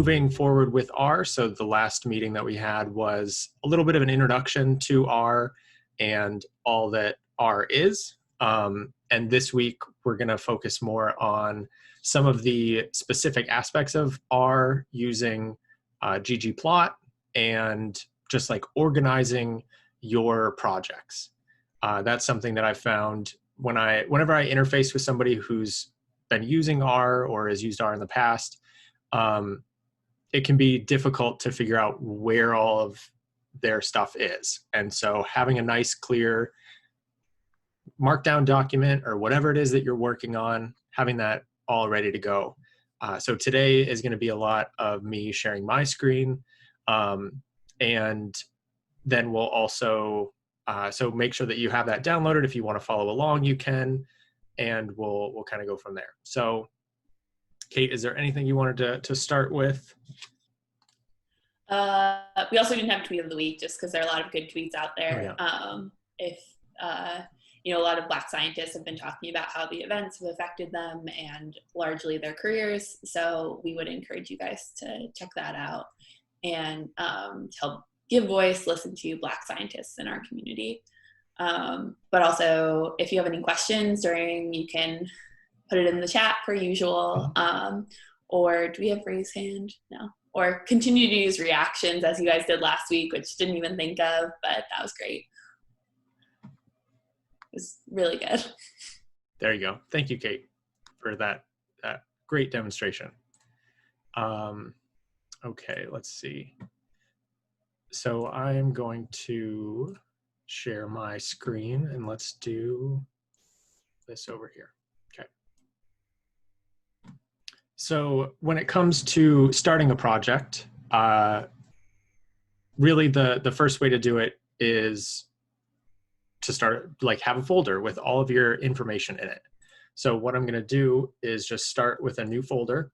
moving forward with R. So the last meeting that we had was a little bit of an introduction to R and all that R is. And this week, we're going to focus more on some of the specific aspects of R using ggplot and just like organizing your projects. That's something that I found whenever I interface with somebody who's been using R or has used R in the past, it can be difficult to figure out where all of their stuff is. And so having a nice, clear markdown document or whatever it is that you're working on, having that all ready to go. So today is going to be a lot of me sharing my screen. And then we'll also, so make sure that you have that downloaded. If you want to follow along, you can, and we'll kind of go from there. So Kate, is there anything you wanted to start with? We also didn't have tweet of the week just because there are a lot of good tweets out there. Oh, yeah. A lot of Black scientists have been talking about how the events have affected them and largely their careers. So we would encourage you guys to check that out and help give voice, listen to Black scientists in our community. But also, if you have any questions you can put it in the chat per usual. Or do we have raise hand? No. Or continue to use reactions as you guys did last week, which didn't even think of, but that was great. It was really good. There you go. Thank you, Kate, for that great demonstration. Okay, let's see. So I am going to share my screen and let's do this over here. Okay. So when it comes to starting a project, really the first way to do it is to start, have a folder with all of your information in it. So what I'm going to do is just start with a new folder,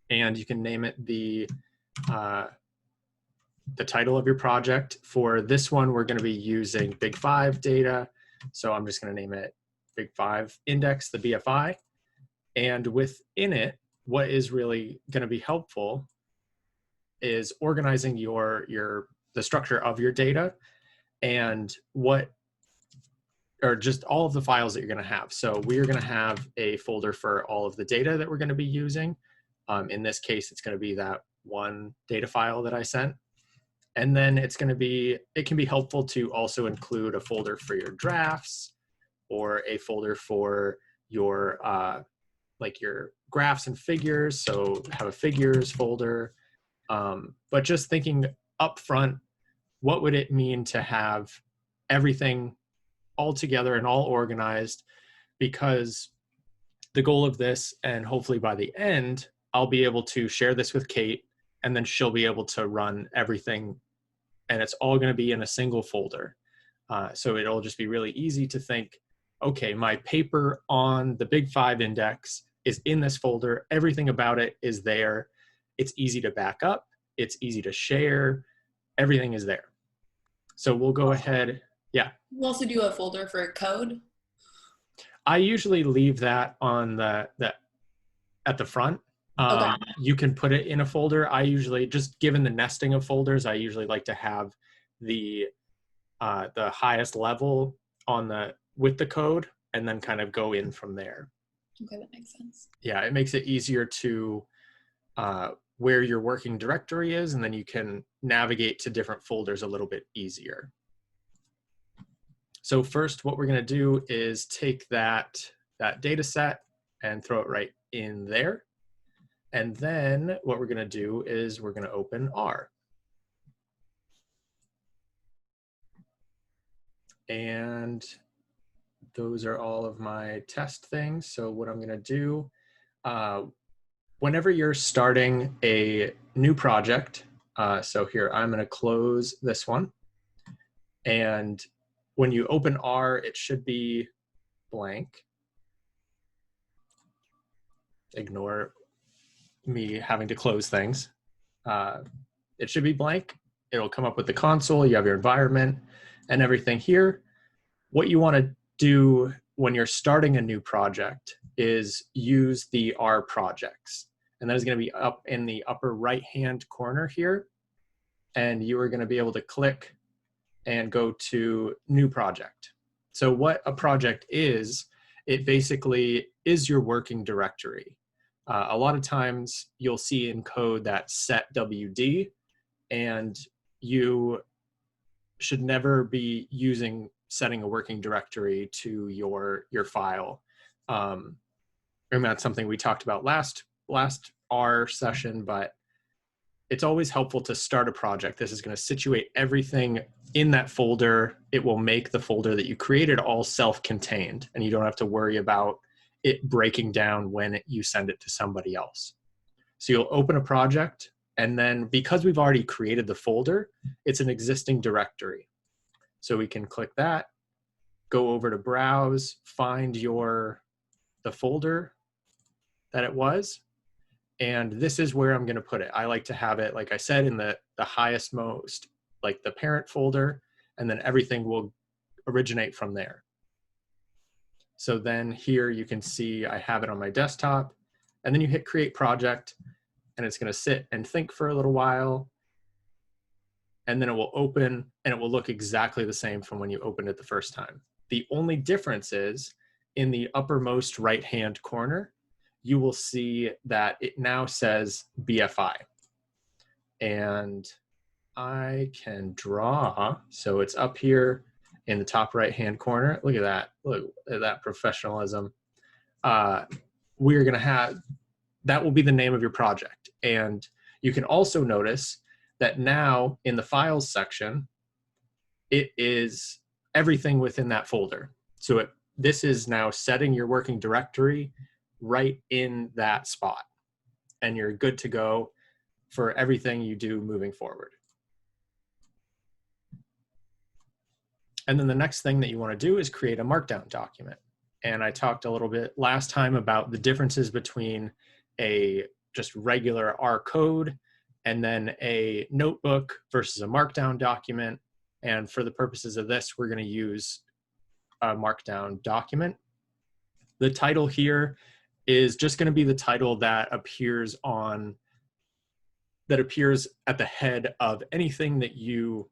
and you can name it the title of your project. For this one, we're going to be using Big 5 data. So I'm just going to name it Big 5 Index, the BFI. And within it, what is really going to be helpful is organizing the structure of your data and just all of the files that you're going to have. So we are going to have a folder for all of the data that we're going to be using. In this case, it's going to be that one data file that I sent. And then it can be helpful to also include a folder for your drafts or a folder for your your graphs and figures. So have a figures folder. But just thinking up front, what would it mean to have everything all together and all organized? Because the goal of this, and hopefully by the end, I'll be able to share this with Kate, and then she'll be able to run everything, and it's all going to be in a single folder. So it'll just be really easy to think, okay, my paper on the Big 5 index is in this folder. Everything about it is there. It's easy to back up. It's easy to share. Everything is there. So we'll go ahead. Yeah. We'll also do a folder for code. I usually leave that on at the front. Okay. You can put it in a folder. I usually, just given the nesting of folders, I usually like to have the highest level with the code, and then kind of go in from there. Okay, that makes sense. Yeah, it makes it easier to where your working directory is, and then you can navigate to different folders a little bit easier. So first, what we're going to do is take that data set and throw it right in there. And then what we're going to do is we're going to open R. And those are all of my test things. So what I'm going to do, whenever you're starting a new project, so here, I'm going to close this one. And when you open R, it should be blank. Ignore me having to close things. It should be blank. It'll come up with the console. You have your environment and everything here. What you want to do when you're starting a new project is use the R projects. and that is going to be up in the upper right-hand corner here. And you are going to be able to click and go to New Project. So what a project is, it basically is your working directory. A lot of times you'll see in code that set WD, and you should never be setting a working directory to your file. And that's something we talked about last R session, but it's always helpful to start a project. This is going to situate everything in that folder. It will make the folder that you created all self-contained, and you don't have to worry about it breaking down when you send it to somebody else. So you'll open a project, and then because we've already created the folder, it's an existing directory. So we can click that, go over to Browse, find the folder that it was, and this is where I'm going to put it. I like to have it, like I said, in the highest most, like the parent folder, and then everything will originate from there. So then here you can see I have it on my desktop, and then you hit Create Project, and it's going to sit and think for a little while, and then it will open, and it will look exactly the same from when you opened it the first time. The only difference is in the uppermost right-hand corner, you will see that it now says BFI. And I can draw, so it's up here in the top right-hand corner. Look at that, look at that professionalism. We're gonna have, that will be the name of your project. And you can also notice that now in the files section, it is everything within that folder. So this is now setting your working directory right in that spot, and you're good to go for everything you do moving forward. And then the next thing that you want to do is create a markdown document. And I talked a little bit last time about the differences between a just regular R code and then a notebook versus a markdown document. And for the purposes of this, we're going to use a markdown document. The title here is just going to be the title that appears at the head of anything that you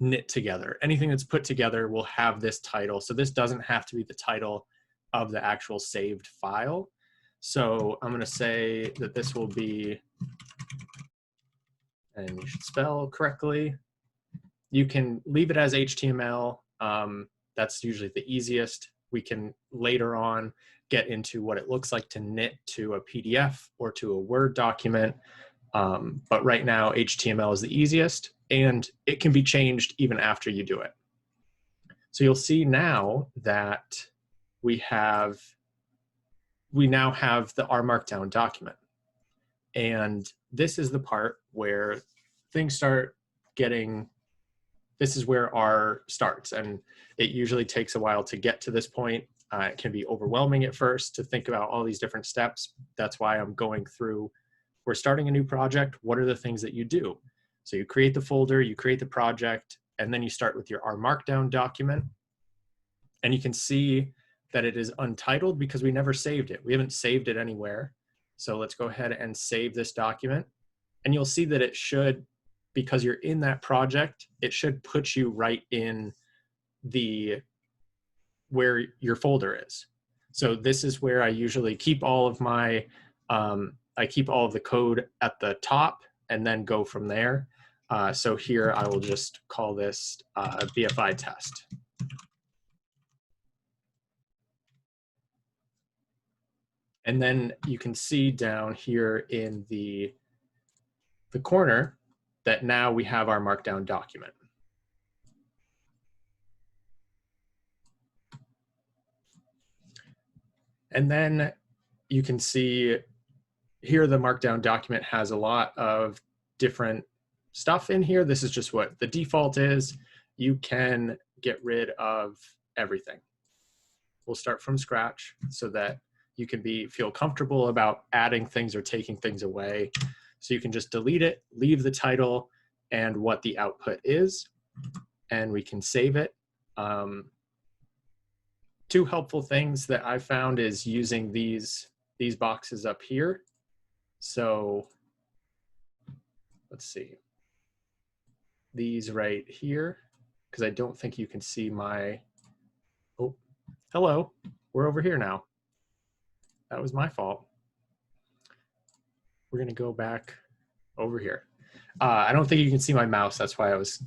knit together. Anything that's put together will have this title. So this doesn't have to be the title of the actual saved file. So I'm going to say that this will be, and you should spell correctly. You can leave it as HTML. That's usually the easiest. We can later on get into what it looks like to knit to a PDF or to a Word document. But right now, HTML is the easiest, and it can be changed even after you do it. So you'll see now that we now have the R Markdown document. And this is the part where things start getting, this is where R starts. And it usually takes a while to get to this point. It can be overwhelming at first to think about all these different steps. That's why I'm going through, we're starting a new project. What are the things that you do? So you create the folder, you create the project, and then you start with your R Markdown document. And you can see that it is untitled because we never saved it. We haven't saved it anywhere. So let's go ahead and save this document. And you'll see that it should, because you're in that project, it should put you right in where your folder is. So this is where I usually keep all of my, I keep all of the code at the top and then go from there. So here I will just call this BFI test. And then you can see down here in the corner that now we have our markdown document. And then you can see here the markdown document has a lot of different stuff in here. This is just what the default is. You can get rid of everything. We'll start from scratch so that you can feel comfortable about adding things or taking things away. So you can just delete it, leave the title and what the output is, and we can save it. Two helpful things that I found is using these boxes up here. So let's see. These right here, because I don't think you can see my, oh, hello, we're over here now. That was my fault. We're gonna go back over here. I don't think you can see my mouse. That's why I was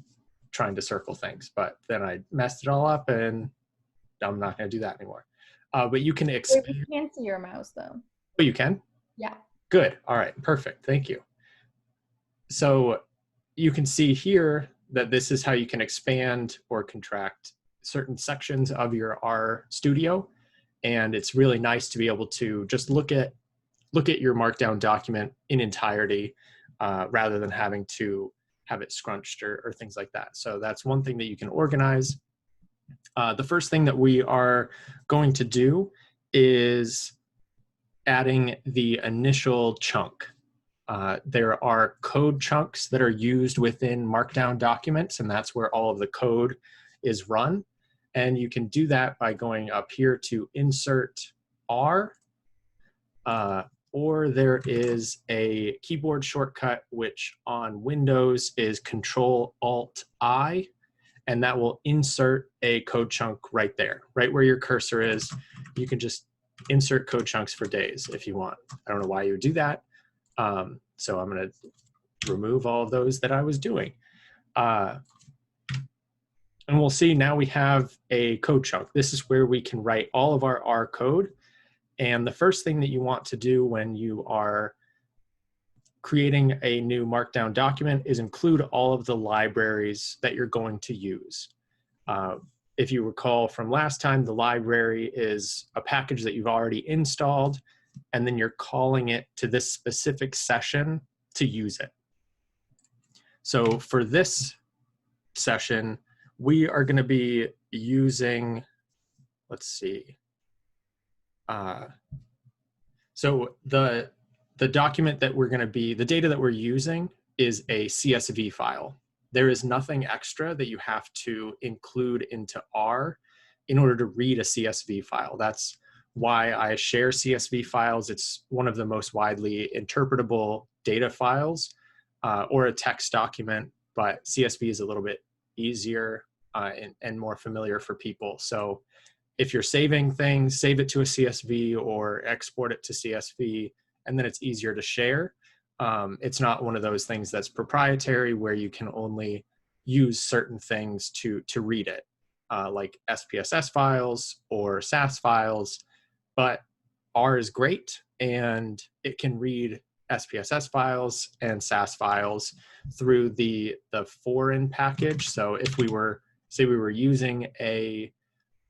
trying to circle things, but then I messed it all up and I'm not gonna do that anymore. But you can expand. You can see your mouse though. Oh, you can? Yeah. Good, all right, perfect, thank you. So you can see here that this is how you can expand or contract certain sections of your R Studio. And it's really nice to be able to just look at your Markdown document in entirety rather than having to have it scrunched or things like that. So that's one thing that you can organize. The first thing that we are going to do is adding the initial chunk. There are code chunks that are used within Markdown documents, and that's where all of the code is run. And you can do that by going up here to Insert R, or there is a keyboard shortcut, which on Windows is Control-Alt-I, and that will insert a code chunk right there, right where your cursor is. You can just insert code chunks for days if you want. I don't know why you would do that. So I'm going to remove all of those that I was doing. And we'll see now we have a code chunk. This is where we can write all of our R code. And the first thing that you want to do when you are creating a new Markdown document is include all of the libraries that you're going to use. If you recall from last time, the library is a package that you've already installed, and then you're calling it to this specific session to use it. So for this session, we are going to be using, let's see. So the document that we're going to be, the data that we're using is a CSV file. There is nothing extra that you have to include into R in order to read a CSV file. That's why I share CSV files. It's one of the most widely interpretable data files or a text document, but CSV is a little bit easier and more familiar for people. So if you're saving things, save it to a CSV or export it to CSV, and then it's easier to share. It's not one of those things that's proprietary where you can only use certain things to read it, like SPSS files or SAS files. But R is great, and it can read SPSS files and SAS files through the foreign package. So if we were, say we were using a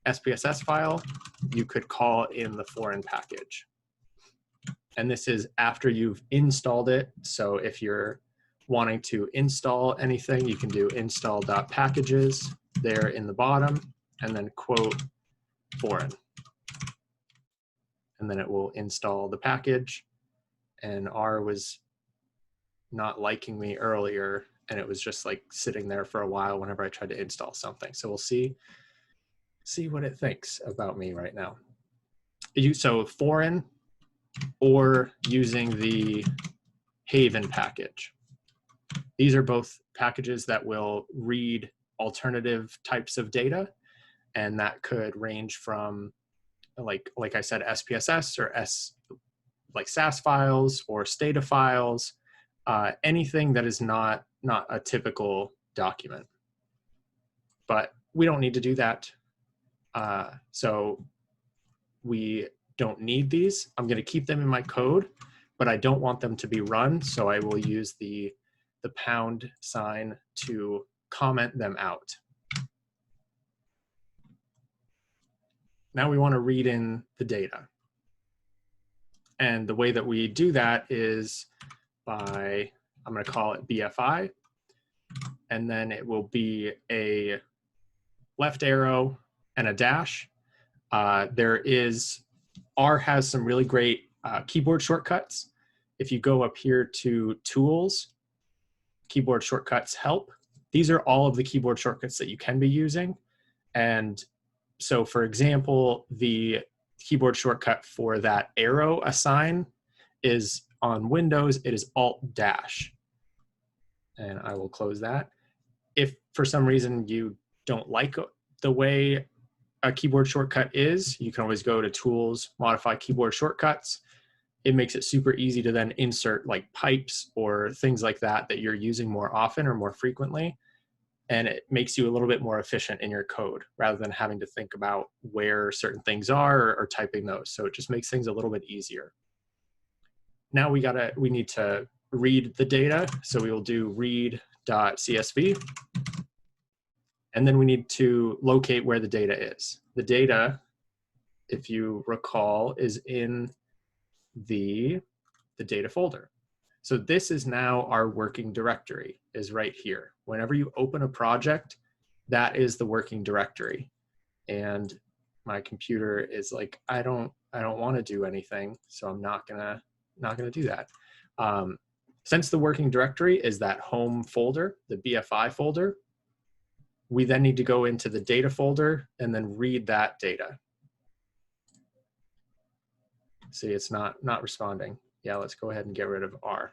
SPSS file, you could call in the foreign package. And this is after you've installed it. So if you're wanting to install anything, you can do install.packages there in the bottom, and then quote foreign. And then it will install the package. And R was not liking me earlier, and it was just like sitting there for a while whenever I tried to install something. So we'll see what it thinks about me right now. So foreign, or using the Haven package. These are both packages that will read alternative types of data, and that could range from, like I said, SPSS or like SAS files or Stata files, anything that is not a typical document. But we don't need to do that. So we don't need these. I'm going to keep them in my code, but I don't want them to be run. So I will use the pound sign to comment them out. Now we want to read in the data. And the way that we do that is by, I'm going to call it BFI, and then it will be a left arrow and a dash. R has some really great keyboard shortcuts. If you go up here to Tools, Keyboard Shortcuts Help, these are all of the keyboard shortcuts that you can be using. And so, for example, the keyboard shortcut for that arrow assign is on Windows, it is Alt-. And I will close that. If for some reason you don't like the way a keyboard shortcut is, you can always go to Tools, Modify Keyboard Shortcuts. It makes it super easy to then insert like pipes or things like that that you're using more often or more frequently. And it makes you a little bit more efficient in your code rather than having to think about where certain things are or typing those. So it just makes things a little bit easier. Now we need to read the data. So we will do read.csv. And then we need to locate where the data is. The data, if you recall, is in the data folder. So this is now our working directory, is right here. Whenever you open a project, that is the working directory. And my computer is like, I don't want to do anything, so I'm not gonna do that. Since the working directory is that home folder, the BFI folder, we then need to go into the data folder and then read that data. See, it's not responding. Yeah, let's go ahead and get rid of R.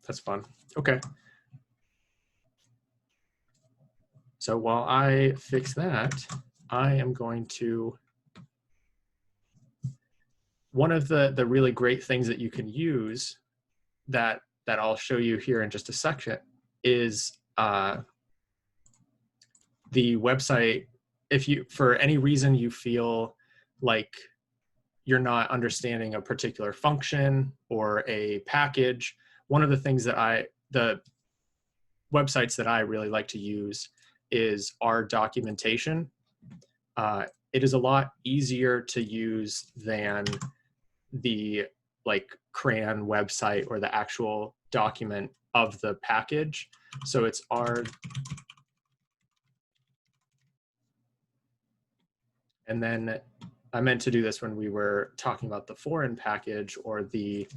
That's fun. Okay. So while I fix that, I am going to, one of the really great things that you can use that I'll show you here in just a section is the website. If you, for any reason you feel like you're not understanding a particular function or a package, one of the things that the websites that I really like to use is our documentation. It is a lot easier to use than the like CRAN website or the actual document of the package. So it's our, and then I meant to do this when we were talking about the foreign package or the,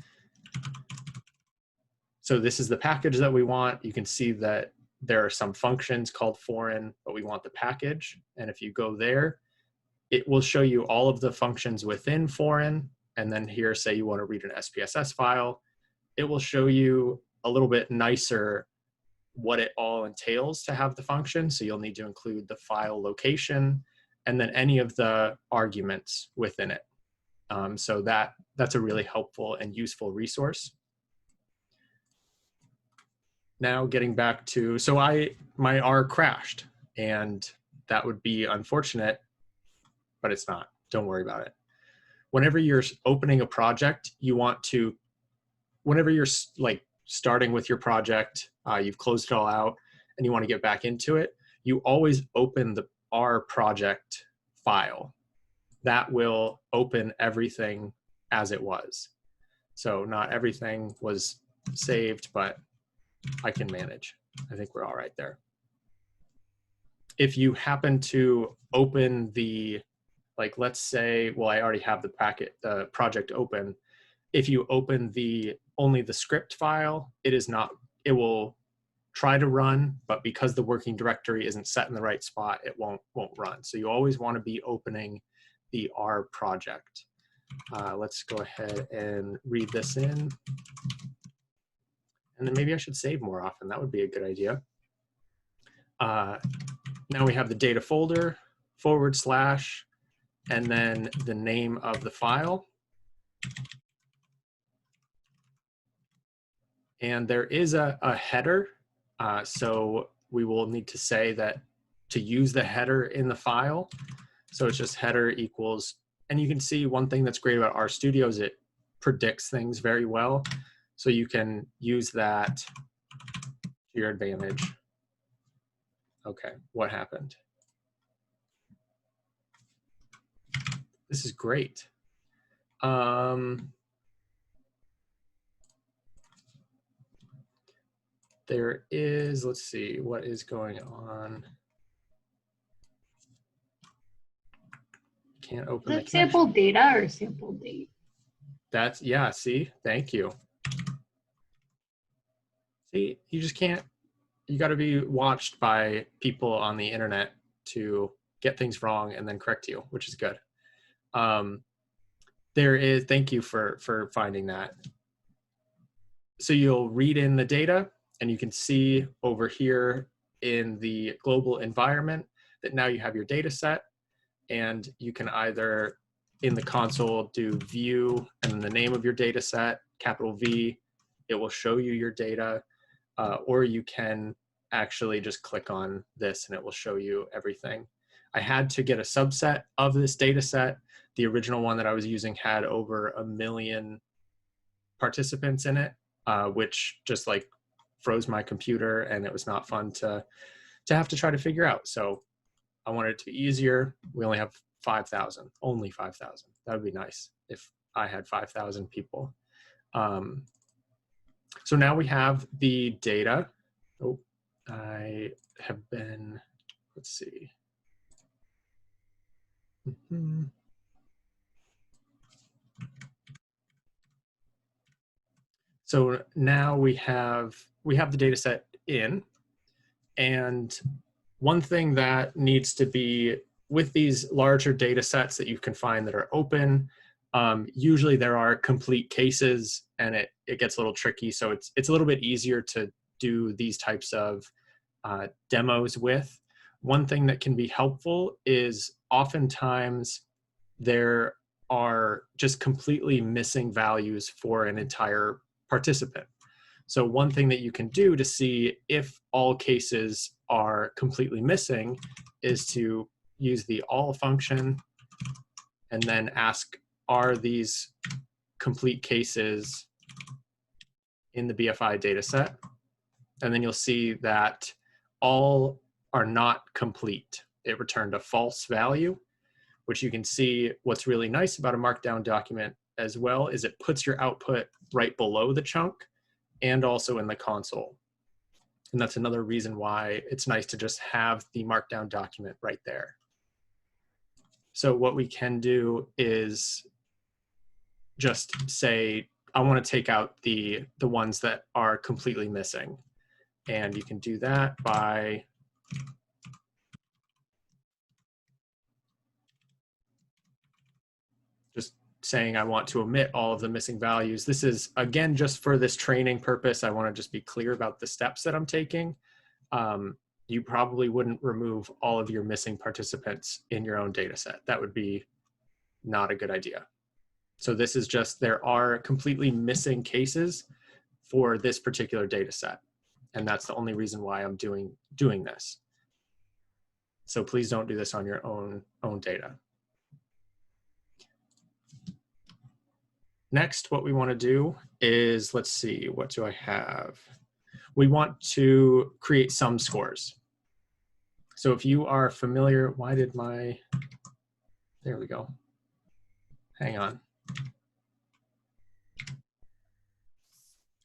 so this is the package that we want. You can see that there are some functions called foreign, but we want the package. And if you go there, it will show you all of the functions within foreign. And then here, say you want to read an SPSS file, it will show you a little bit nicer what it all entails to have the function. So you'll need to include the file location and then any of the arguments within it. So that's a really helpful and useful resource. Now getting back to, so my R crashed, and that would be unfortunate, but it's not. Don't worry about it. Whenever you're opening a project, you want to, whenever you're like starting with your project, you've closed it all out and you want to get back into it, you always open the R project file. That will open everything as it was. So not everything was saved, but I can manage. I think we're all right there. If you happen to open the, like, let's say, well, I already have the project open. If you open only the script file, it will try to run, but because the working directory isn't set in the right spot, it won't run. So you always want to be opening the R project. Let's go ahead and read this in. And then maybe I should save more often. That would be a good idea. Now we have the data folder, / and then the name of the file. And there is a header. So we will need to say that to use the header in the file. So it's just header equals, and you can see one thing that's great about RStudio is it predicts things very well. So you can use that to your advantage. Okay, what happened? This is great. There is, let's see, what is going on? Can't open the sample data or sample date? That's, yeah, see, thank you. See, you just can't, you got to be watched by people on the internet to get things wrong and then correct you, which is good. There is, thank you for finding that. So you'll read in the data and you can see over here in the global environment that now you have your data set, and you can either in the console do view and then the name of your data set, capital V, it will show you your data, or you can actually just click on this and it will show you everything. I had to get a subset of this data set. The original one that I was using had over 1 million participants in it, which just like froze my computer, and it was not fun to have to try to figure out. So I wanted it to be easier. We only have 5,000, only 5,000. That would be nice if I had 5,000 people. So now we have the data. Oh, I have been, let's see. So now we have the data set in, and one thing that needs to be with these larger data sets that you can find that are open, usually there are complete cases, and it gets a little tricky. So it's a little bit easier to do these types of demos with. One thing that can be helpful is oftentimes there are just completely missing values for an entire participant. So one thing that you can do to see if all cases are completely missing is to use the all function and then ask, are these complete cases in the BFI data set? And then you'll see that all are not complete. It returned a false value, which you can see what's really nice about a markdown document as well is it puts your output right below the chunk and also in the console. And that's another reason why it's nice to just have the markdown document right there. So what we can do is just say, I want to take out the ones that are completely missing. And you can do that by just saying I want to omit all of the missing values. This is, again, just for this training purpose. I want to just be clear about the steps that I'm taking. You probably wouldn't remove all of your missing participants in your own data set. That would be not a good idea. So this is just, there are completely missing cases for this particular data set. And that's the only reason why I'm doing this. So please don't do this on your own data. Next, what we want to do is, let's see, what do I have? We want to create sum scores. So if you are familiar, why did my, there we go. Hang on.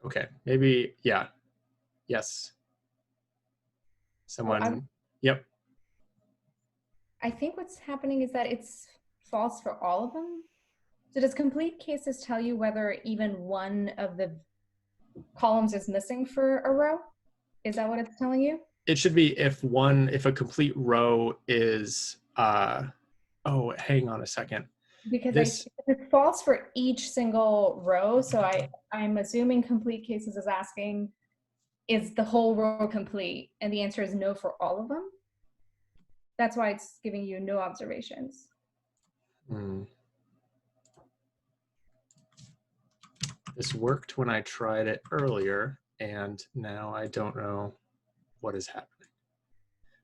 Okay, maybe, yeah, yes. Someone, Well, yep. I think what's happening is that it's false for all of them. So does complete cases tell you whether even one of the columns is missing for a row? Is that what it's telling you? It should be if a complete row is, oh, hang on a second. Because This, it's false for each single row. So I'm assuming complete cases is asking, is the whole row complete? And the answer is no for all of them. That's why it's giving you no observations. This worked when I tried it earlier, and now I don't know what is happening.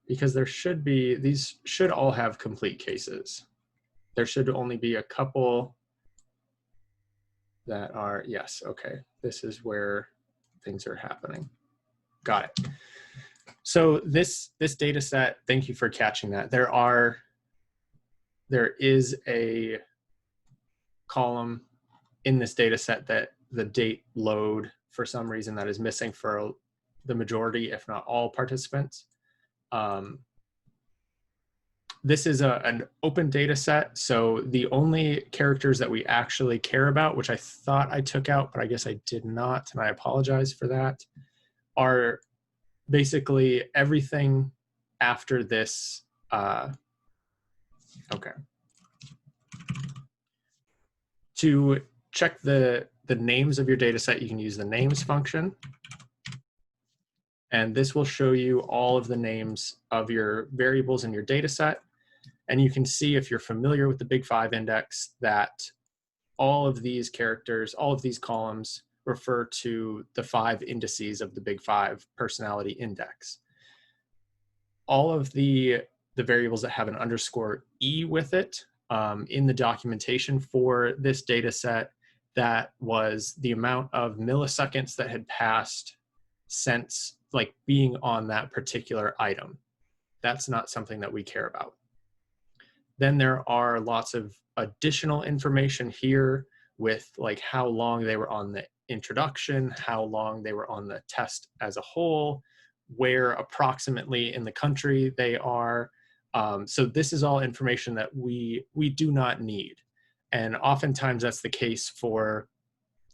Because there should be, these should all have complete cases. There should only be a couple that are, yes, okay. This is where things are happening. Got it. So this data set, thank you for catching that. There is a column in this data set that the date load for some reason that is missing for the majority, if not all participants. This is an open data set, so the only characters that we actually care about, which I thought I took out, but I guess I did not, and I apologize for that, are basically everything after this. Okay. To check the names of your data set, you can use the names function. And this will show you all of the names of your variables in your data set. And you can see, if you're familiar with the Big Five index, that all of these characters, all of these columns refer to the 5 indices of the Big Five personality index. All of the variables that have an underscore E with it, in the documentation for this data set, that was the amount of milliseconds that had passed since like being on that particular item. That's not something that we care about. Then there are lots of additional information here with like how long they were on the introduction, how long they were on the test as a whole, where approximately in the country they are. So this is all information that we do not need. And oftentimes that's the case for,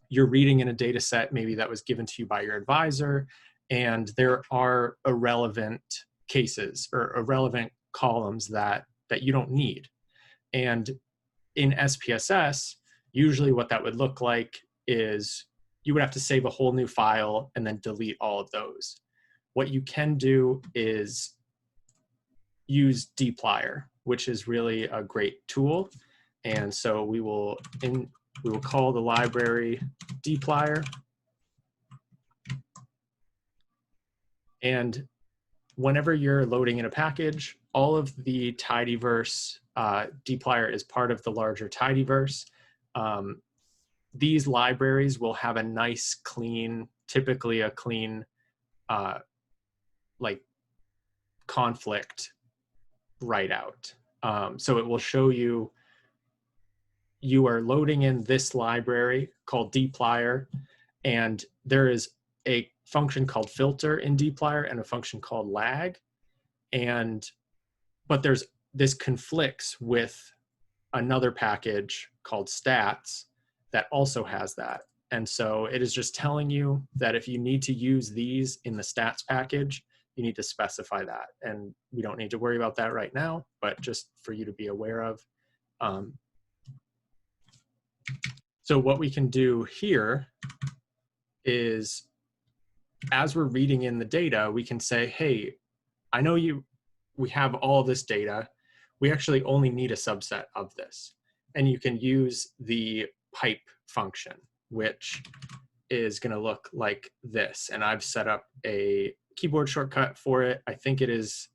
you're reading in a data set maybe that was given to you by your advisor, and there are irrelevant cases or irrelevant columns that you don't need. And in SPSS, usually what that would look like is you would have to save a whole new file and then delete all of those. What you can do is use dplyr, which is really a great tool. And so we will call the library dplyr. And whenever you're loading in a package, all of the tidyverse, dplyr is part of the larger tidyverse. These libraries will have a nice, clean, typically a clean, like conflict write out. So it will show you, you are loading in this library called dplyr, and there is a function called filter in dplyr and a function called lag. But this conflicts with another package called stats that also has that. And so it is just telling you that if you need to use these in the stats package, you need to specify that. And we don't need to worry about that right now, but just for you to be aware of. So what we can do here is, as we're reading in the data, we can say, hey, I know we have all this data. We actually only need a subset of this. And you can use the pipe function, which is going to look like this. And I've set up a keyboard shortcut for it. I think it is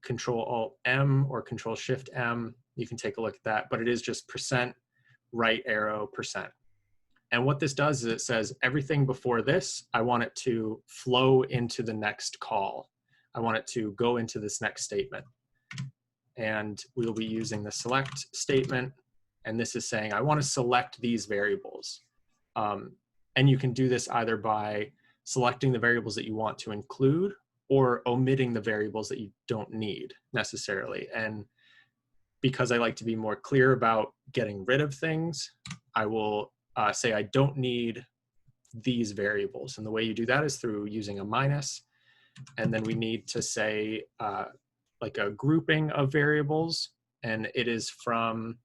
Control-Alt-M or Control-Shift-M. You can take a look at that, but it is just % right arrow %. And what this does is it says everything before this, I want it to flow into the next call. I want it to go into this next statement. And we'll be using the select statement. And this is saying, I want to select these variables. And you can do this either by selecting the variables that you want to include or omitting the variables that you don't need necessarily. And because I like to be more clear about getting rid of things, I will say I don't need these variables. And the way you do that is through using a minus. And then we need to say like a grouping of variables. And it is from,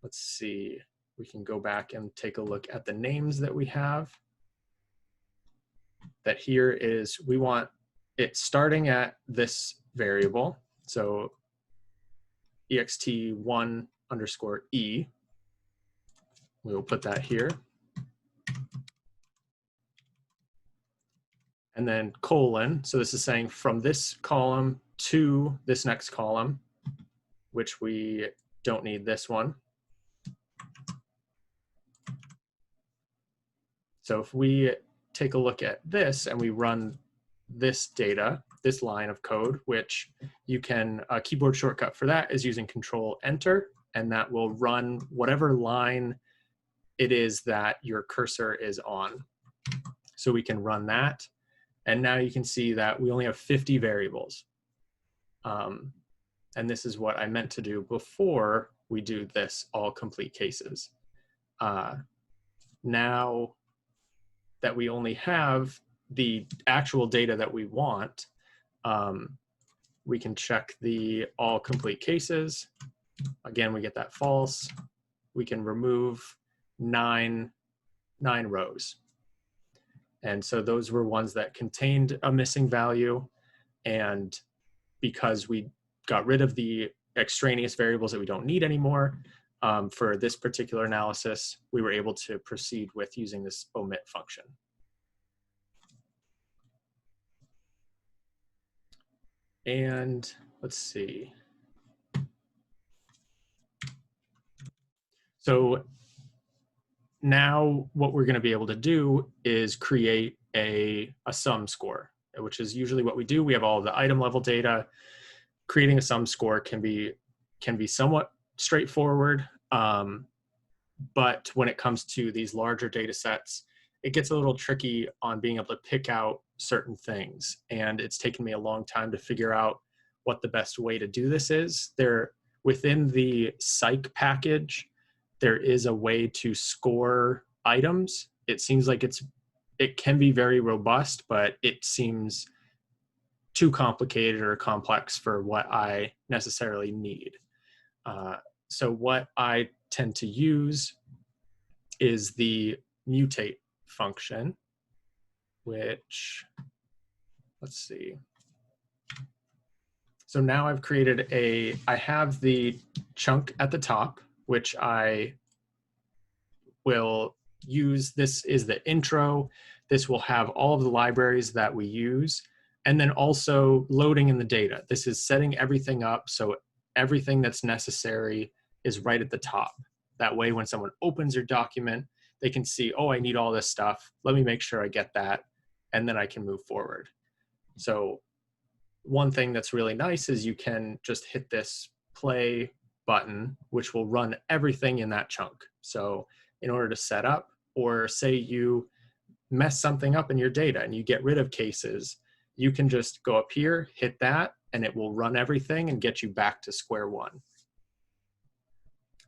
let's see, we can go back and take a look at the names that we have. That here is, we want it starting at this variable. So ext1_e. We will put that here. And then colon, so this is saying from this column to this next column, which we don't need this one. So if we take a look at this and we run this data, this line of code, which you can, a keyboard shortcut for that is using Control-Enter, and that will run whatever line it is that your cursor is on. So we can run that. And now you can see that we only have 50 variables. And this is what I meant to do before we do this all complete cases. Now that we only have the actual data that we want, we can check the all complete cases. Again, we get that false. we can remove nine rows. And so those were ones that contained a missing value. And because we got rid of the extraneous variables that we don't need anymore, for this particular analysis, we were able to proceed with using this omit function. And let's see. So now what we're going to be able to do is create a sum score, which is usually what we do. We have all of the item level data. Creating a sum score can be somewhat straightforward, but when it comes to these larger data sets, it gets a little tricky on being able to pick out certain things. And it's taken me a long time to figure out what the best way to do this is. Within the psych package, there is a way to score items. It seems like it can be very robust, but it seems too complicated or complex for what I necessarily need. So what I tend to use is the mutate function, which, let's see. So now I've created I have the chunk at the top, which I will use. This is the intro. This will have all of the libraries that we use, and then also loading in the data. This is setting everything up so everything that's necessary is right at the top. That way, when someone opens your document, they can see, oh, I need all this stuff. Let me make sure I get that, and then I can move forward. So one thing that's really nice is you can just hit this play button, which will run everything in that chunk. So in order to set up, or say you mess something up in your data and you get rid of cases, you can just go up here, hit that, and it will run everything and get you back to square one.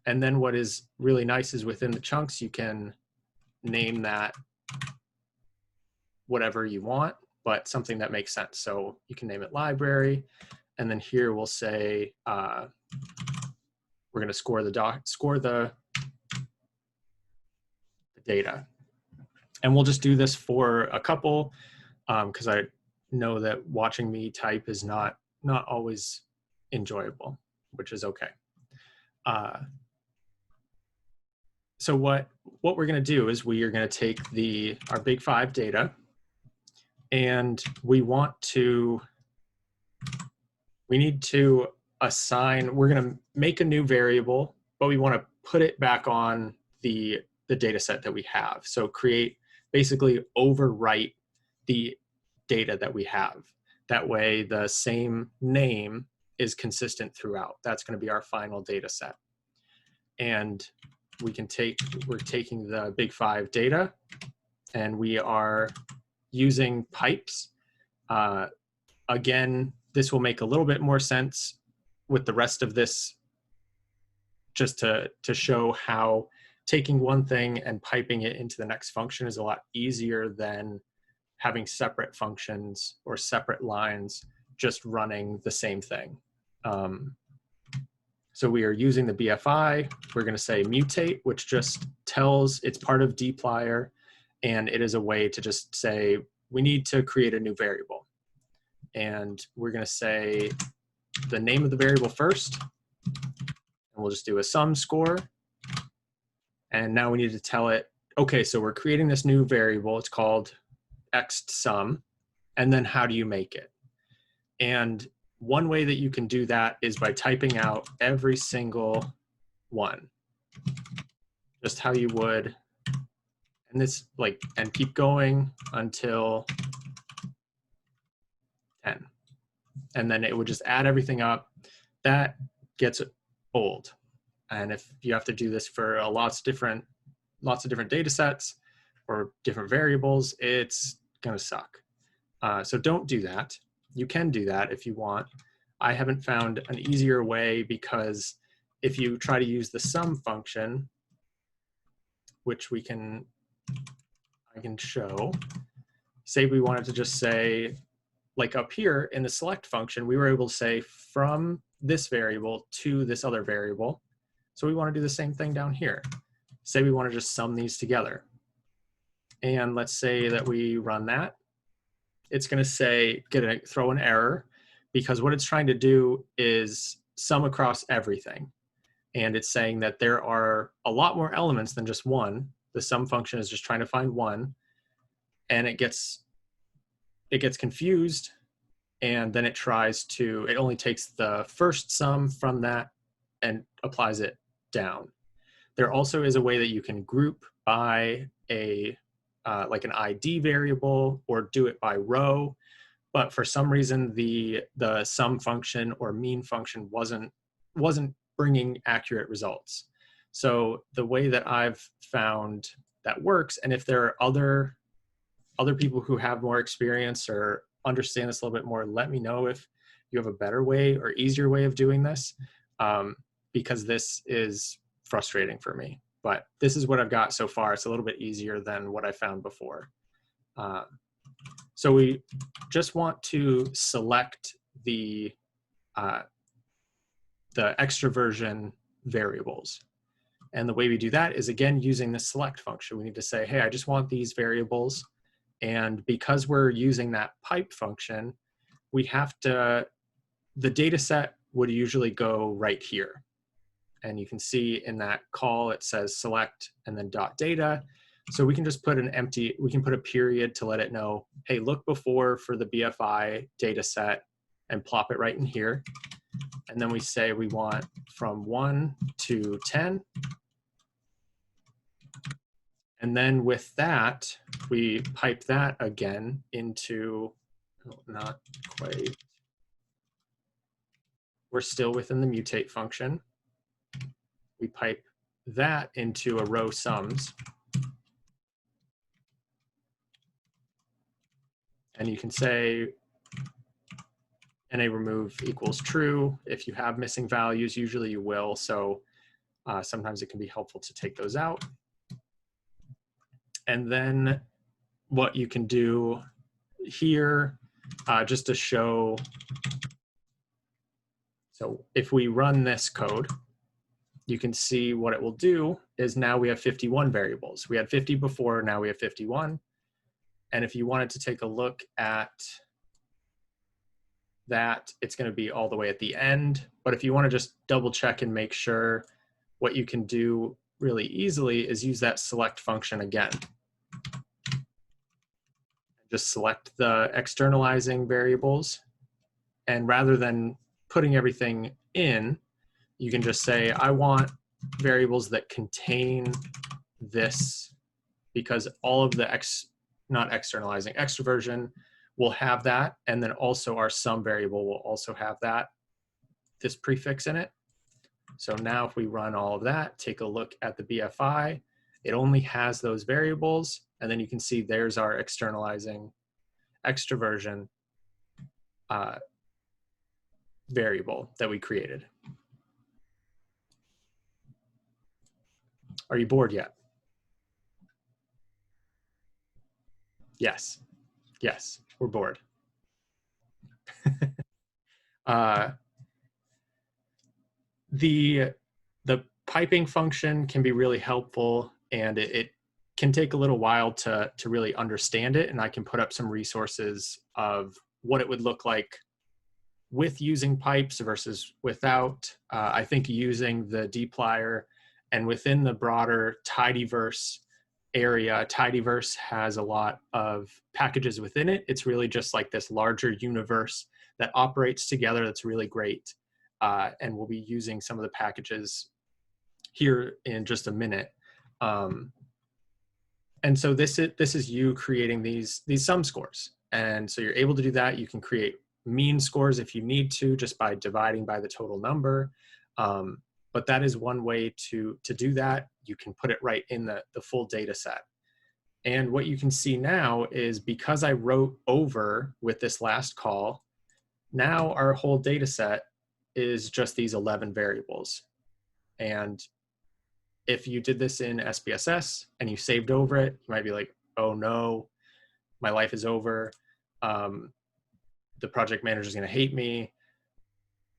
And then what is really nice is within the chunks, you can name that whatever you want, but something that makes sense. So you can name it library, and then here we'll say we're going to score the data, and we'll just do this for a couple because I know that watching me type is not always enjoyable, which is okay. So what we're going to do is we are going to take our big five data, and we need to assign, we're going to make a new variable, but we want to put it back on the data set that we have. So basically overwrite the data that we have. That way the same name is consistent throughout. That's going to be our final data set. And we're taking the big five data, and we are using pipes. Again, this will make a little bit more sense with the rest of this, just to show how taking one thing and piping it into the next function is a lot easier than having separate functions or separate lines just running the same thing. So we are using the BFI. We're going to say mutate, which just tells it's part of dplyr, and it is a way to just say we need to create a new variable. And we're going to say the name of the variable first, and we'll just do a sum score. And now we need to tell it, okay, so we're creating this new variable. It's called xsum, and then how do you make it? And one way that you can do that is by typing out every single one, just how you would, and keep going until 10. And then it would just add everything up. That gets old. And if you have to do this for lots of different data sets or different variables, it's gonna suck. So don't do that. You can do that if you want. I haven't found an easier way, because if you try to use the sum function, which I can show, say we wanted to just say, like up here in the select function, we were able to say from this variable to this other variable. So we want to do the same thing down here. Say we want to just sum these together. And let's say that we run that. It's going to say, throw an error, because what it's trying to do is sum across everything. And it's saying that there are a lot more elements than just one. The sum function is just trying to find one, and it gets confused, and then it only takes the first sum from that and applies it down. There also is a way that you can group by like an ID variable, or do it by row. But for some reason, the sum function or mean function wasn't bringing accurate results. So the way that I've found that works, and if there are other people who have more experience or understand this a little bit more, let me know if you have a better way or easier way of doing this, because this is frustrating for me. But this is what I've got so far. It's a little bit easier than what I found before. So we just want to select the extroversion variables. And the way we do that is, again, using the select function. We need to say, hey, I just want these variables. And because we're using that pipe function, we have to, the data set would usually go right here. And you can see in that call, it says select and then .data. So we can just put we can put a period to let it know, hey, look before for the BFI data set and plop it right in here. And then we say we want from 1 to 10. And then with that, we pipe that again into, not quite, we're still within the mutate function. We pipe that into a row sums. And you can say NA remove equals true. If you have missing values, usually you will. So sometimes it can be helpful to take those out. And then what you can do here, just to show, so if we run this code, you can see what it will do is now we have 51 variables. We had 50 before, now we have 51. And if you wanted to take a look at that, it's going to be all the way at the end. But if you want to just double check and make sure, what you can do really easily is use that select function again. Just select the externalizing variables. And rather than putting everything in, you can just say, I want variables that contain this, because all of the not externalizing, extroversion will have that. And then also our sum variable will also have that, this prefix in it. So now if we run all of that, take a look at the BFI, it only has those variables. And then you can see there's our externalizing extroversion variable that we created. Are you bored yet? Yes. Yes, we're bored. The piping function can be really helpful, and it can take a little while to really understand it. And I can put up some resources of what it would look like with using pipes versus without. I think using the dplyr and within the broader tidyverse area, tidyverse has a lot of packages within it. It's really just like this larger universe that operates together that's really great. And we'll be using some of the packages here in just a minute. And so this is you creating these sum scores. And so you're able to do that. You can create mean scores if you need to, just by dividing by the total number. But that is one way to do that. You can put it right in the full data set. And what you can see now is, because I wrote over with this last call, now our whole data set is just these 11 variables. And if you did this in SPSS and you saved over it, you might be like, oh no, my life is over. The project manager is going to hate me.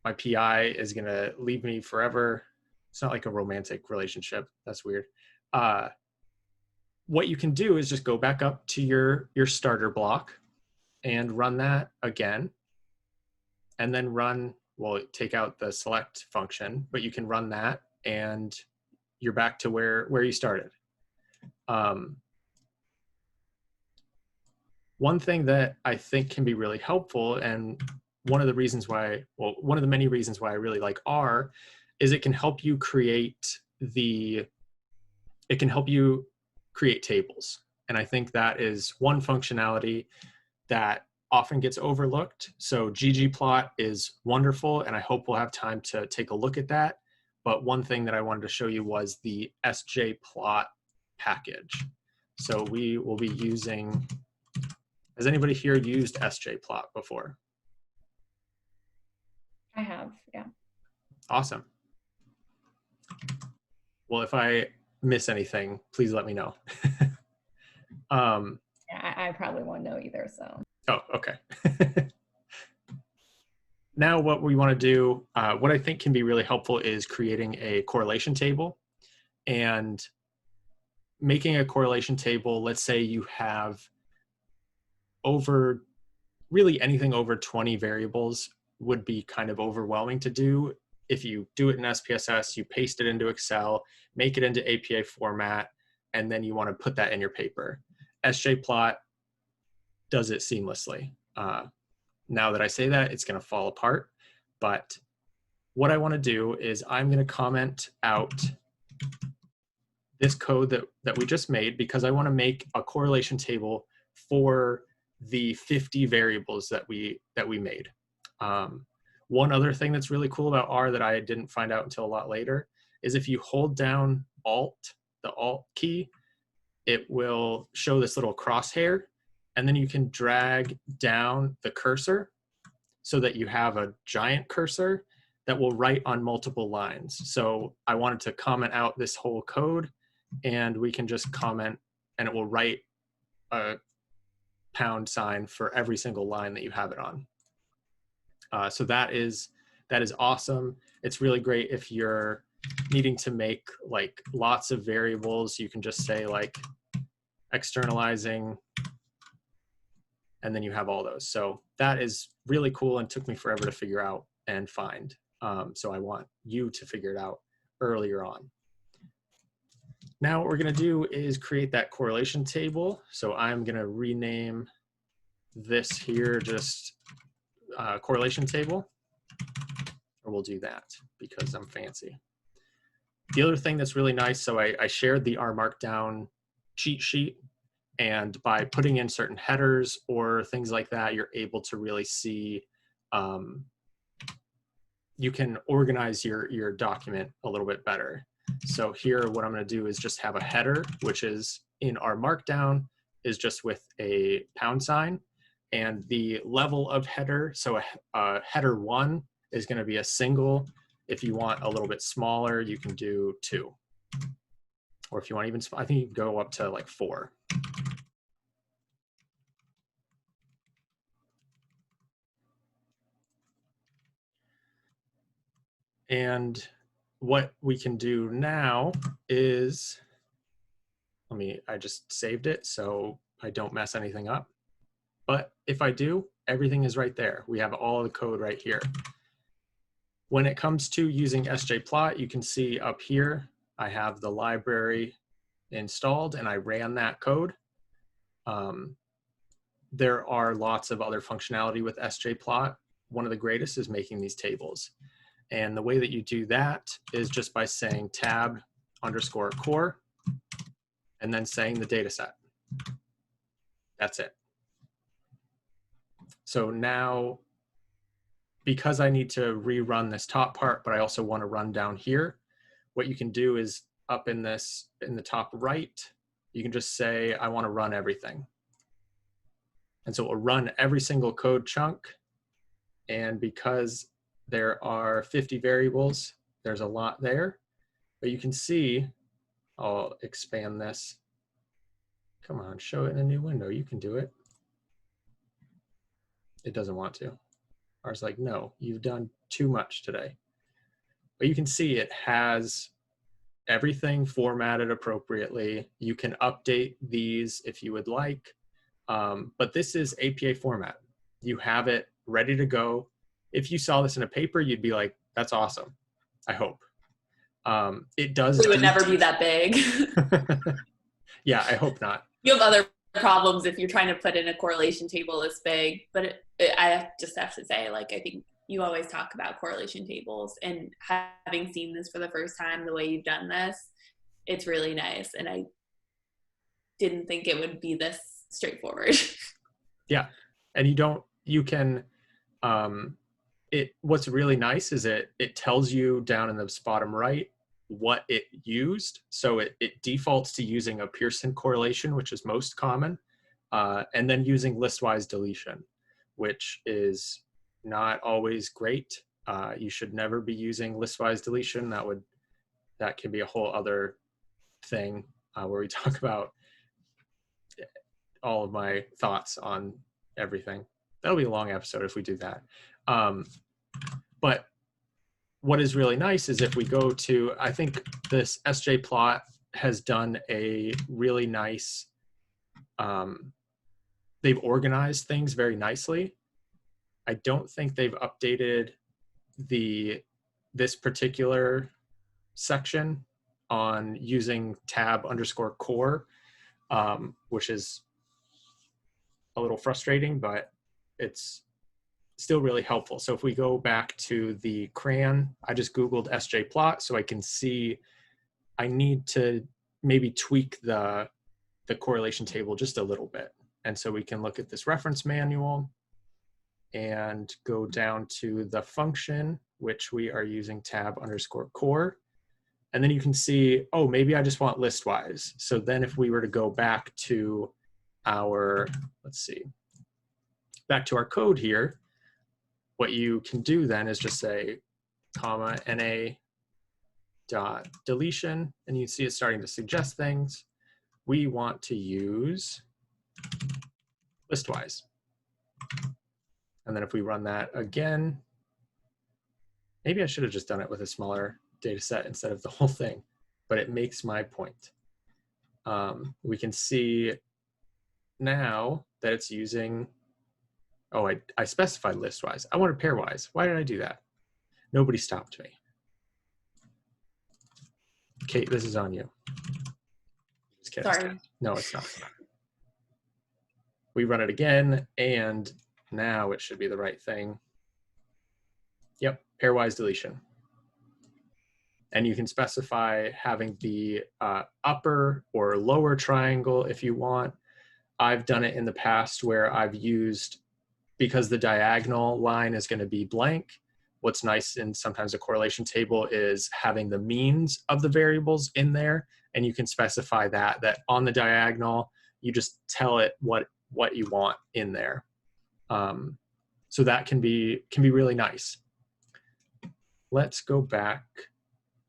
My PI is going to leave me forever. It's not like a romantic relationship. That's weird. What you can do is just go back up to your starter block and run that again. And then run, well, take out the select function, but you can run that and you're back to where you started. One thing that I think can be really helpful, and one of the reasons why, well, one of the many reasons why I really like R, is it can help you create tables. And I think that is one functionality that often gets overlooked. So ggplot is wonderful, and I hope we'll have time to take a look at that. But one thing that I wanted to show you was the sjplot package. So we will be using, has anybody here used sjplot before? I have, yeah. Awesome. Well, if I miss anything, please let me know. Yeah, I probably won't know either, so. Oh, okay. Now what we want to do, what I think can be really helpful is creating a correlation table. And making a correlation table, let's say you have really anything over 20 variables would be kind of overwhelming to do. If you do it in SPSS, you paste it into Excel, make it into APA format, and then you want to put that in your paper. sjplot does it seamlessly. Now that I say that, it's going to fall apart. But what I want to do is I'm going to comment out this code that we just made, because I want to make a correlation table for the 50 variables that we made. One other thing that's really cool about R that I didn't find out until a lot later is if you hold down the Alt key, it will show this little crosshair, and then you can drag down the cursor so that you have a giant cursor that will write on multiple lines. So I wanted to comment out this whole code, and we can just comment and it will write a £sign for every single line that you have it on. So that is awesome. It's really great if you're needing to make like lots of variables. You can just say like externalizing, and then you have all those. So that is really cool and took me forever to figure out and find. So I want you to figure it out earlier on. Now what we're going to do is create that correlation table. So I'm going to rename this here just correlation table, or we'll do that because I'm fancy. The other thing that's really nice, so I shared the R Markdown cheat sheet, and by putting in certain headers or things like that, you're able to really see, you can organize your document a little bit better. So here, what I'm going to do is just have a header, which is in our Markdown, is just with a £sign, and the level of header. So a header 1 is going to be a single. If you want a little bit smaller, you can do 2, or if you want even, I think you can go up to like 4. And what we can do now is, I just saved it so I don't mess anything up. But if I do, everything is right there. We have all the code right here. When it comes to using sjplot, you can see up here, I have the library installed and I ran that code. There are lots of other functionality with sjplot. One of the greatest is making these tables. And the way that you do that is just by saying tab_core and then saying the data set. That's it. So now, because I need to rerun this top part, but I also want to run down here, what you can do is up in the top right, you can just say, I want to run everything. And so it will run every single code chunk. And because there are 50 variables, there's a lot there. But you can see, I'll expand this. Come on, show it in a new window. You can do it. It doesn't want to. Ours like, no, you've done too much today. But you can see it has everything formatted appropriately. You can update these if you would like, but this is APA format. You have it ready to go. If you saw this in a paper, you'd be like, that's awesome, I hope. It does. We would never be that big. Yeah, I hope not. You have other problems if you're trying to put in a correlation table this big, but I just have to say, like, I think you always talk about correlation tables, and having seen this for the first time, the way you've done this, it's really nice. And I didn't think it would be this straightforward. Yeah. And you can, what's really nice is it tells you down in the bottom right what it used. So it defaults to using a Pearson correlation, which is most common, and then using listwise deletion, which is not always great. You should never be using listwise deletion. That can be a whole other thing where we talk about all of my thoughts on everything. That'll be a long episode if we do that. But what is really nice is if we go to, I think this SJ plot has done a really nice, they've organized things very nicely. I don't think they've updated this particular section on using tab_core, which is a little frustrating, but it's still really helpful. So if we go back to the crayon, I just Googled SJ plot so I can see, I need to maybe tweak the correlation table just a little bit. And so we can look at this reference manual and go down to the function, which we are using tab_core. And then you can see, oh, maybe I just want listwise. So then if we were to go back to our, let's see, back to our code here, what you can do then is just say, NA dot deletion, and you see it starting to suggest things. We want to use listwise. And then if we run that again, maybe I should have just done it with a smaller data set instead of the whole thing, but it makes my point. We can see now that it's using, oh, I specified listwise. I wanted pairwise. Why did I do that? Nobody stopped me. Kate, this is on you. Just kidding. Sorry. No, it's not. We run it again, and now it should be the right thing. Yep, pairwise deletion. And you can specify having the upper or lower triangle if you want. I've done it in the past where I've used, because the diagonal line is going to be blank, what's nice in sometimes a correlation table is having the means of the variables in there, and you can specify that on the diagonal, you just tell it what you want in there. So that can be really nice. Let's go back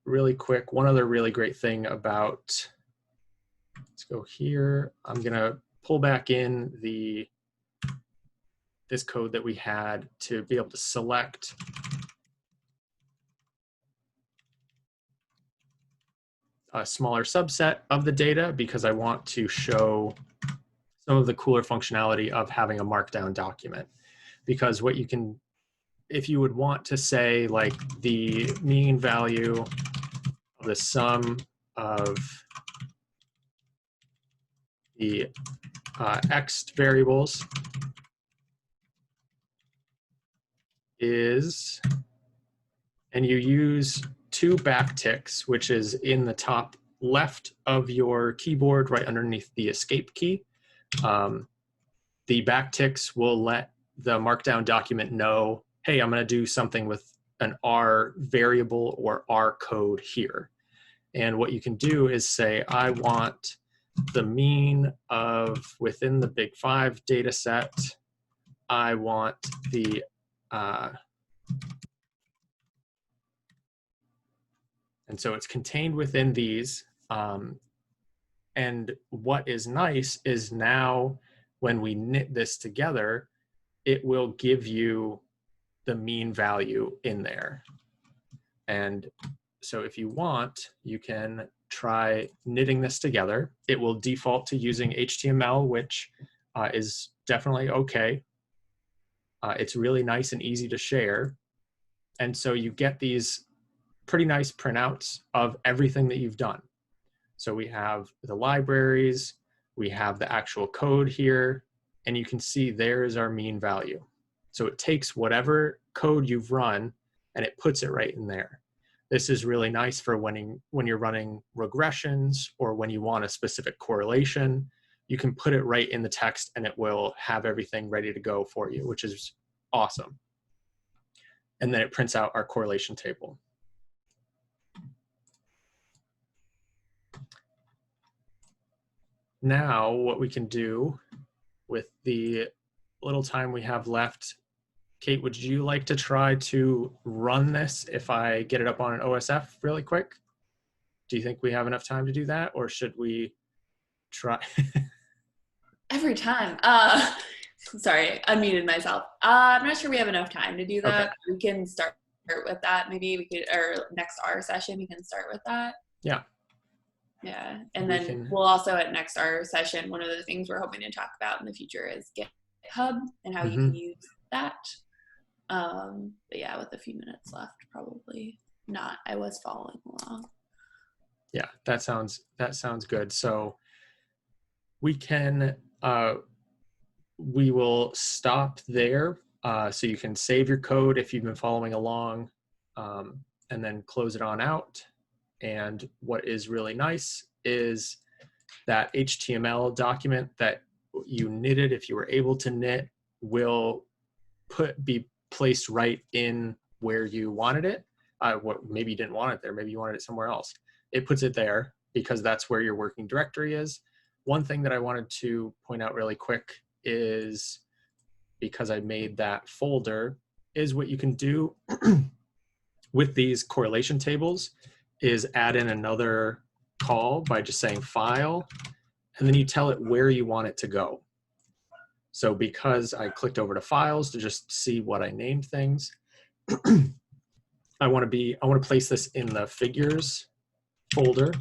really quick. One other really great thing about, let's go here. I'm gonna pull back in this code that we had to be able to select a smaller subset of the data, because I want to show some of the cooler functionality of having a markdown document. Because what you can, if you would want to say like the mean value of the sum of the X variables is, and you use 2 backticks, which is in the top left of your keyboard, right underneath the escape key. The backticks will let the markdown document know, hey, I'm going to do something with an R variable or R code here. And what you can do is say, I want the mean of within the big 5 data set. I want the and so it's contained within these. And what is nice is now when we knit this together, it will give you the mean value in there. And so if you want, you can try knitting this together. It will default to using HTML, which is definitely okay. It's really nice and easy to share. And so you get these pretty nice printouts of everything that you've done. So we have the libraries, we have the actual code here, and you can see there is our mean value. So it takes whatever code you've run and it puts it right in there. This is really nice for when you're running regressions or when you want a specific correlation. You can put it right in the text and it will have everything ready to go for you, which is awesome. And then it prints out our correlation table. Now, what we can do with the little time we have left, Kate, would you like to try to run this if I get it up on an OSF really quick? Do you think we have enough time to do that, or should we try? Every time. Sorry, unmuted myself. I'm not sure we have enough time to do that. Okay. We can start with that. Maybe we could, or next R session, we can start with that. Yeah. Yeah, and then we'll also at next R session, one of the things we're hoping to talk about in the future is GitHub and how you can use that. But yeah, with a few minutes left, probably not. I was following along. Yeah, that sounds good. So we can we will stop there. So you can save your code if you've been following along, and then close it on out. And what is really nice is that HTML document that you knitted, if you were able to knit, will be placed right in where you wanted it. Maybe you didn't want it there, maybe you wanted it somewhere else. It puts it there because that's where your working directory is. One thing that I wanted to point out really quick is, because I made that folder, is what you can do with these correlation tables is add in another call by just saying file, and then you tell it where you want it to go. So because I clicked over to files to just see what I named things, I want to place this in the figures folder.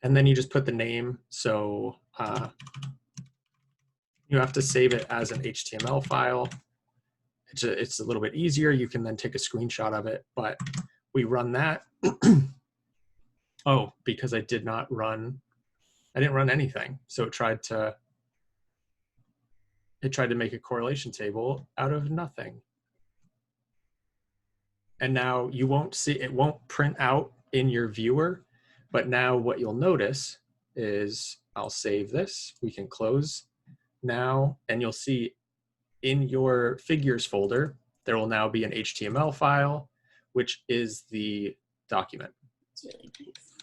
And then you just put the name. So you have to save it as an HTML file. It's a little bit easier. You can then take a screenshot of it, but we run that. Oh, because I didn't run anything. So it tried to make a correlation table out of nothing. And now you won't see, it won't print out in your viewer, but now what you'll notice is, I'll save this, we can close now, and you'll see in your figures folder, there will now be an HTML file, which is the document. It's really nice.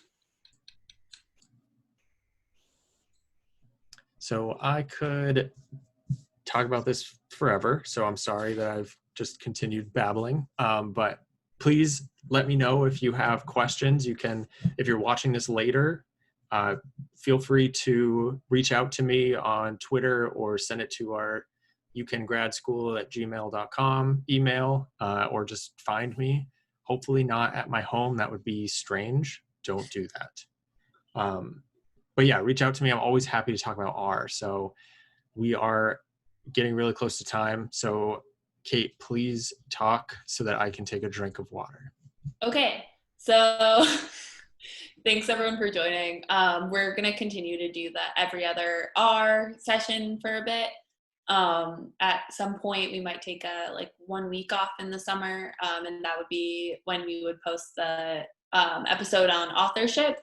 So I could talk about this forever, so I'm sorry that I've just continued babbling, but please let me know if you have questions. You can, if you're watching this later, feel free to reach out to me on Twitter or send it to our youcangradschool@gmail.com email, or just find me. Hopefully not at my home. That would be strange. Don't do that. But yeah, reach out to me. I'm always happy to talk about R. So we are getting really close to time. So Kate, please talk so that I can take a drink of water. Okay, so thanks everyone for joining. We're gonna continue to do the every other R session for a bit. At some point we might take a 1 week off in the summer, and that would be when we would post the episode on authorship.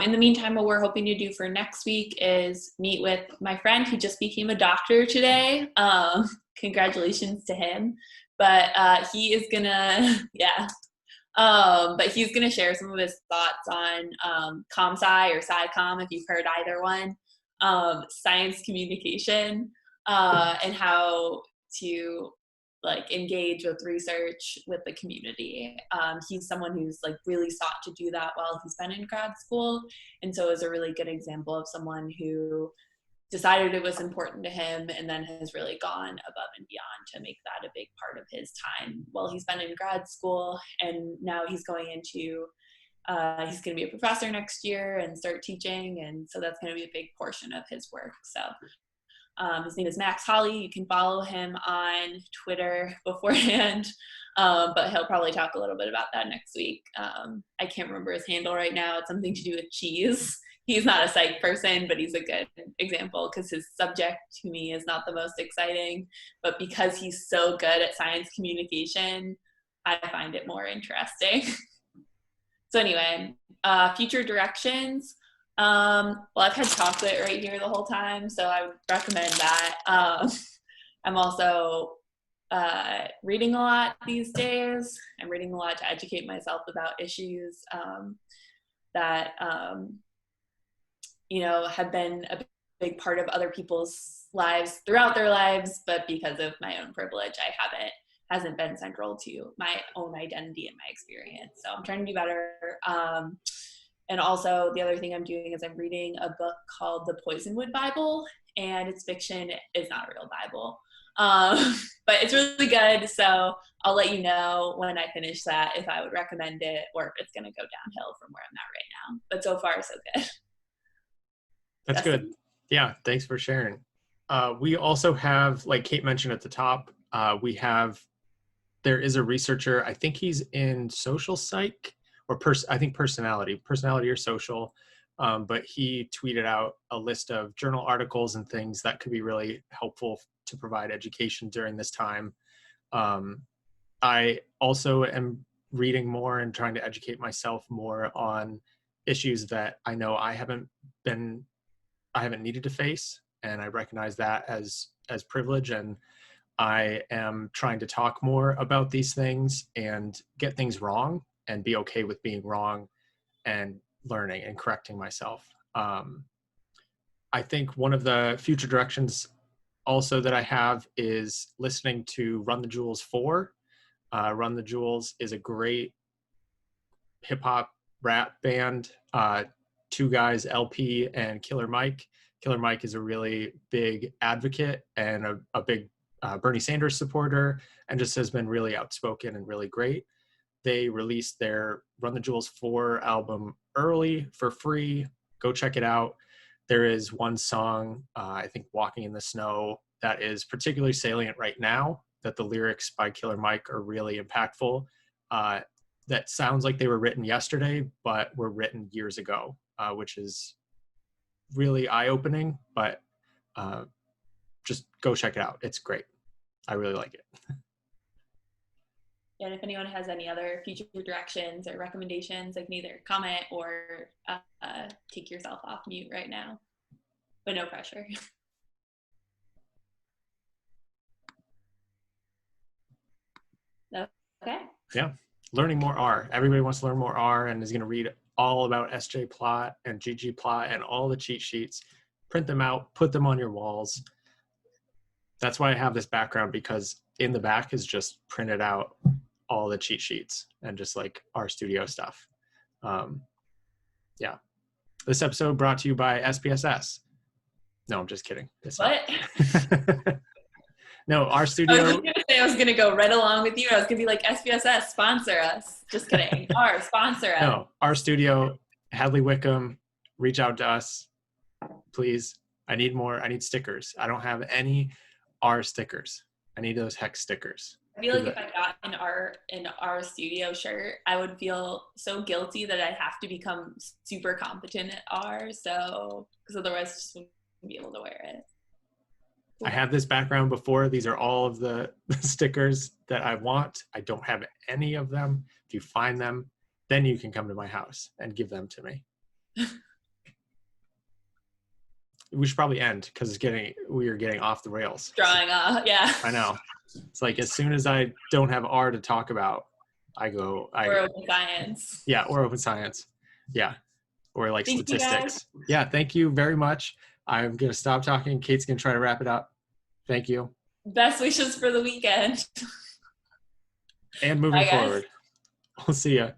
In the meantime, what we're hoping to do for next week is meet with my friend who just became a doctor today. Congratulations to him. But he is gonna, but he's gonna share some of his thoughts on ComSci or SciComm, if you've heard either one, science communication, and how to engage with research with the community. He's someone who's really sought to do that while he's been in grad school, and so is a really good example of someone who decided it was important to him, and then has really gone above and beyond to make that a big part of his time while he's been in grad school. And now he's going into he's going to be a professor next year and start teaching, and so that's going to be a big portion of his work. So his name is Max Holly. You can follow him on Twitter beforehand, but he'll probably talk a little bit about that next week. I can't remember his handle right now. It's something to do with cheese. He's not a psych person, but he's a good example because his subject to me is not the most exciting, but because he's so good at science communication, I find it more interesting. So anyway, future directions. Well, I've had chocolate right here the whole time, so I would recommend that. I'm also reading a lot these days. I'm reading a lot to educate myself about issues that have been a big part of other people's lives throughout their lives, but because of my own privilege, hasn't been central to my own identity and my experience. So I'm trying to do better. And also the other thing I'm doing is I'm reading a book called The Poisonwood Bible, and it's fiction. It's not a real Bible, but it's really good. So I'll let you know when I finish that if I would recommend it or if it's going to go downhill from where I'm at right now. But so far, so good. That's good. Yeah, thanks for sharing. We also have, like Kate mentioned at the top, there is a researcher, I think he's in social psych or I think personality or social, but he tweeted out a list of journal articles and things that could be really helpful to provide education during this time. I also am reading more and trying to educate myself more on issues that I know I haven't needed to face, and I recognize that as privilege, and I am trying to talk more about these things and get things wrong and be okay with being wrong and learning and correcting myself. I think one of the future directions also that I have is listening to Run the Jewels 4. Run the Jewels is a great hip hop rap band. Two guys, LP and Killer Mike. Killer Mike is a really big advocate and a big Bernie Sanders supporter, and just has been really outspoken and really great. They released their Run the Jewels 4 album early for free. Go check it out. There is one song, I think Walking in the Snow, that is particularly salient right now, that the lyrics by Killer Mike are really impactful. That sounds like they were written yesterday, but were written years ago, which is really eye-opening, but just go check it out. It's great. I really like it. Yeah, and if anyone has any other future directions or recommendations, they can either comment or take yourself off mute right now, but no pressure. Okay. Yeah, learning more R. Everybody wants to learn more R and is going to read all about SJ plot and GG plot and all the cheat sheets. Print them out, put them on your walls. That's why I have this background, because in the back is just printed out all the cheat sheets and just like our studio stuff. Yeah. This episode brought to you by SPSS. No, I'm just kidding. What? No, our studio. I was gonna go right along with you. I was gonna be like, SPSS, sponsor us. Just kidding. Sponsor us. No, our studio, Hadley Wickham, reach out to us, please. I need more. I need stickers. I don't have any R stickers. I need those hex stickers. I feel like if I got an R studio shirt, I would feel so guilty that I'd have to become super competent at R. So, because otherwise, I just wouldn't be able to wear it. I have this background before. These are all of the stickers that I want. I don't have any of them. If you find them, then you can come to my house and give them to me. We should probably end because we are getting off the rails. Drawing off, yeah. I know. It's like as soon as I don't have R to talk about, or open science. Yeah, or open science. Yeah, or like statistics. Yeah, thank you very much. I'm going to stop talking. Kate's going to try to wrap it up. Thank you. Best wishes for the weekend. And moving forward. We'll see ya.